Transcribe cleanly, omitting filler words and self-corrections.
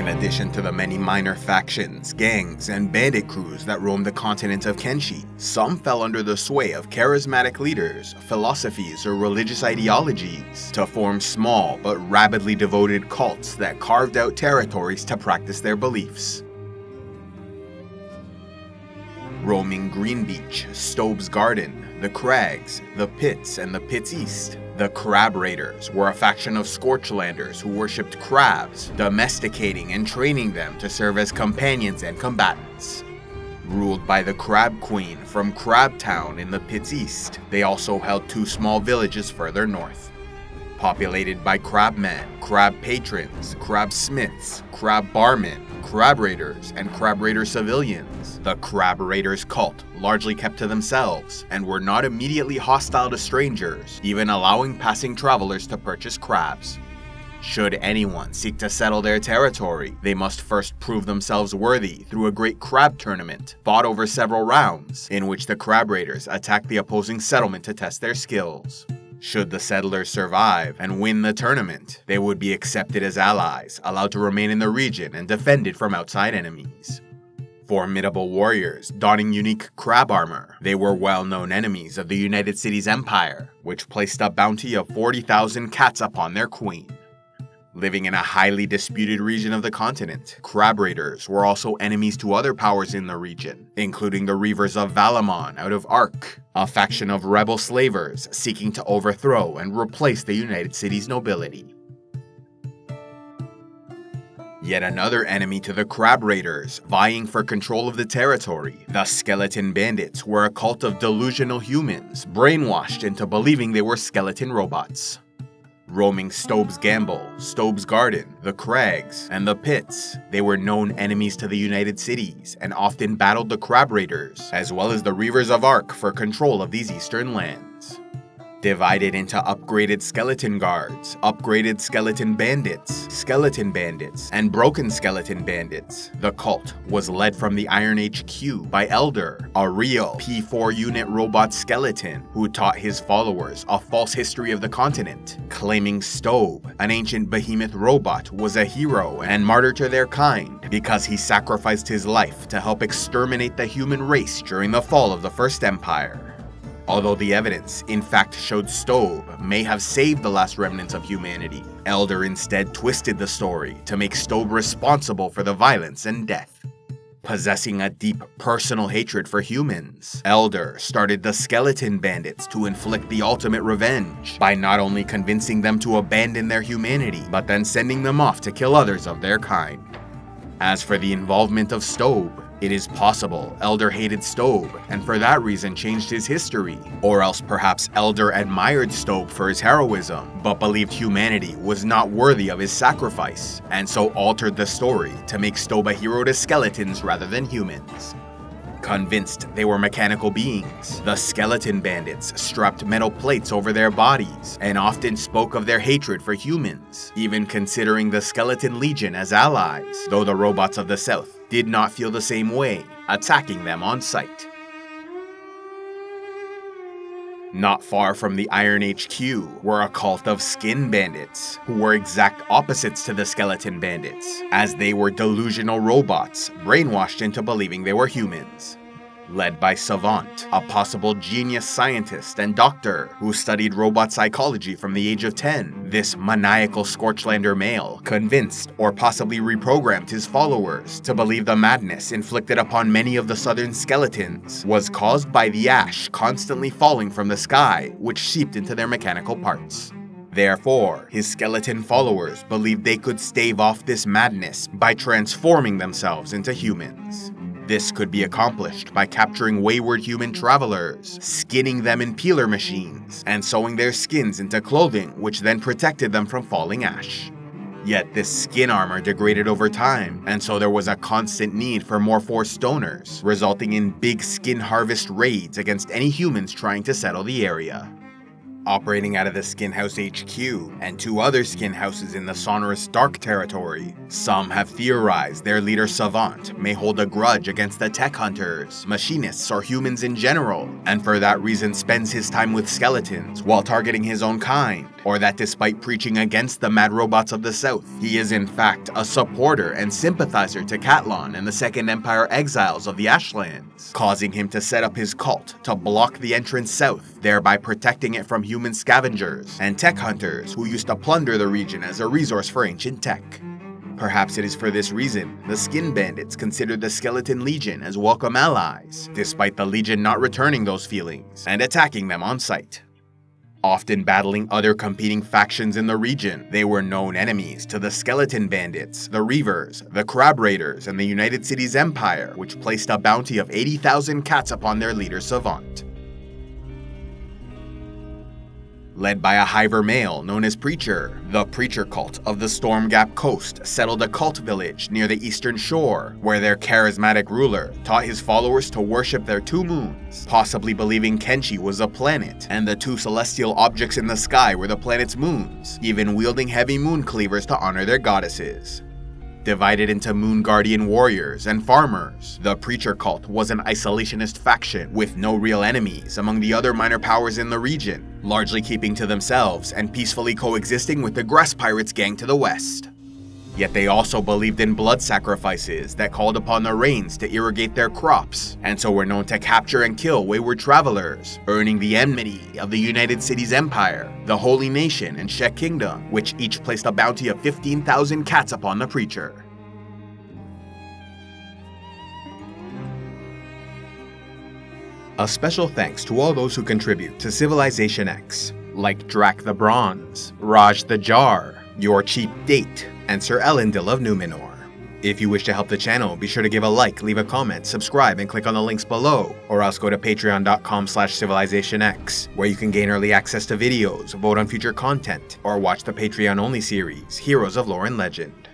In addition to the many minor factions, gangs, and bandit crews that roamed the continent of Kenshi, some fell under the sway of charismatic leaders, philosophies, or religious ideologies to form small but rabidly devoted cults that carved out territories to practice their beliefs. Roaming Green Beach, Stobe's Garden, the Crags, the Pits, and the Pits East, the Crab Raiders were a faction of Scorchlanders who worshipped crabs, domesticating and training them to serve as companions and combatants. Ruled by the Crab Queen from Crabtown in the Pits East, they also held 2 small villages further north. Populated by crabmen, crab patrons, crab smiths, crab barmen, crab raiders, and crab raider civilians, the Crab Raiders cult largely kept to themselves and were not immediately hostile to strangers, even allowing passing travelers to purchase crabs. Should anyone seek to settle their territory, they must first prove themselves worthy through a great crab tournament, fought over several rounds, in which the Crab Raiders attacked the opposing settlement to test their skills. Should the settlers survive and win the tournament, they would be accepted as allies, allowed to remain in the region and defended from outside enemies. Formidable warriors, donning unique crab armor, they were well-known enemies of the United Cities Empire, which placed a bounty of 40,000 cats upon their queen. Living in a highly disputed region of the continent, Crab Raiders were also enemies to other powers in the region, including the Reavers of Valamon out of Ark, a faction of rebel slavers seeking to overthrow and replace the United Cities nobility. Yet another enemy to the Crab Raiders, vying for control of the territory, the Skeleton Bandits were a cult of delusional humans, brainwashed into believing they were skeleton robots. Roaming Stobe's Gamble, Stobe's Garden, the Crags, and the Pits, they were known enemies to the United Cities and often battled the Crab Raiders, as well as the Reavers of Ark for control of these eastern lands. Divided into upgraded skeleton guards, upgraded skeleton bandits, and broken skeleton bandits, the cult was led from the Iron HQ by Elder, a real P4 unit robot skeleton who taught his followers a false history of the continent, claiming Stobe, an ancient behemoth robot, was a hero and martyr to their kind because he sacrificed his life to help exterminate the human race during the fall of the First Empire. Although the evidence, in fact, showed Stobe may have saved the last remnants of humanity, Elder instead twisted the story to make Stobe responsible for the violence and death. Possessing a deep personal hatred for humans, Elder started the Skeleton Bandits to inflict the ultimate revenge by not only convincing them to abandon their humanity, but then sending them off to kill others of their kind. As for the involvement of Stobe, it is possible Elder hated Stobe and for that reason changed his history, or else perhaps Elder admired Stobe for his heroism, but believed humanity was not worthy of his sacrifice, and so altered the story to make Stobe a hero to skeletons rather than humans. Convinced they were mechanical beings, the Skeleton Bandits strapped metal plates over their bodies and often spoke of their hatred for humans, even considering the Skeleton Legion as allies, though the robots of the South did not feel the same way, attacking them on sight. Not far from the Iron HQ were a cult of Skin Bandits, who were exact opposites to the Skeleton Bandits, as they were delusional robots, brainwashed into believing they were humans. Led by Savant, a possible genius scientist and doctor who studied robot psychology from the age of 10, this maniacal Scorchlander male convinced or possibly reprogrammed his followers to believe the madness inflicted upon many of the southern skeletons was caused by the ash constantly falling from the sky, which seeped into their mechanical parts. Therefore, his skeleton followers believed they could stave off this madness by transforming themselves into humans. This could be accomplished by capturing wayward human travelers, skinning them in peeler machines, and sewing their skins into clothing which then protected them from falling ash. Yet this skin armor degraded over time, and so there was a constant need for more forced donors, resulting in big skin harvest raids against any humans trying to settle the area. Operating out of the Skin House HQ and 2 other skin houses in the sonorous Dark territory, some have theorized their leader Savant may hold a grudge against the tech hunters, machinists, or humans in general, and for that reason spends his time with skeletons while targeting his own kind, or that despite preaching against the mad robots of the South, he is in fact a supporter and sympathizer to Cat-lon and the Second Empire exiles of the Ashlands, causing him to set up his cult to block the entrance south, thereby protecting it from human scavengers and tech hunters who used to plunder the region as a resource for ancient tech. Perhaps it is for this reason the Skin Bandits considered the Skeleton Legion as welcome allies, despite the Legion not returning those feelings and attacking them on sight. Often battling other competing factions in the region, they were known enemies to the Skeleton Bandits, the Reavers, the Crab Raiders, and the United Cities Empire, which placed a bounty of 80,000 cats upon their leader Savant. Led by a Hiver male known as Preacher, the Preacher Cult of the Storm Gap Coast settled a cult village near the eastern shore, where their charismatic ruler taught his followers to worship their two moons, possibly believing Kenshi was a planet, and the two celestial objects in the sky were the planet's moons, even wielding heavy moon cleavers to honor their goddesses. Divided into Moon Guardian warriors and farmers, the Preacher Cult was an isolationist faction with no real enemies among the other minor powers in the region, largely keeping to themselves and peacefully coexisting with the Grass Pirates gang to the west. Yet they also believed in blood sacrifices that called upon the rains to irrigate their crops, and so were known to capture and kill wayward travelers, earning the enmity of the United Cities Empire, the Holy Nation, and Shek Kingdom, which each placed a bounty of 15,000 cats upon the Preacher. A special thanks to all those who contribute to CivilizationEx, like Drac the Bronze, Raj the Jar, Your Cheap Date, and Sir Elendil of Numenor. If you wish to help the channel, be sure to give a like, leave a comment, subscribe, and click on the links below, or else go to patreon.com/CivilizationEx, where you can gain early access to videos, vote on future content, or watch the Patreon-only series, Heroes of Lore and Legend.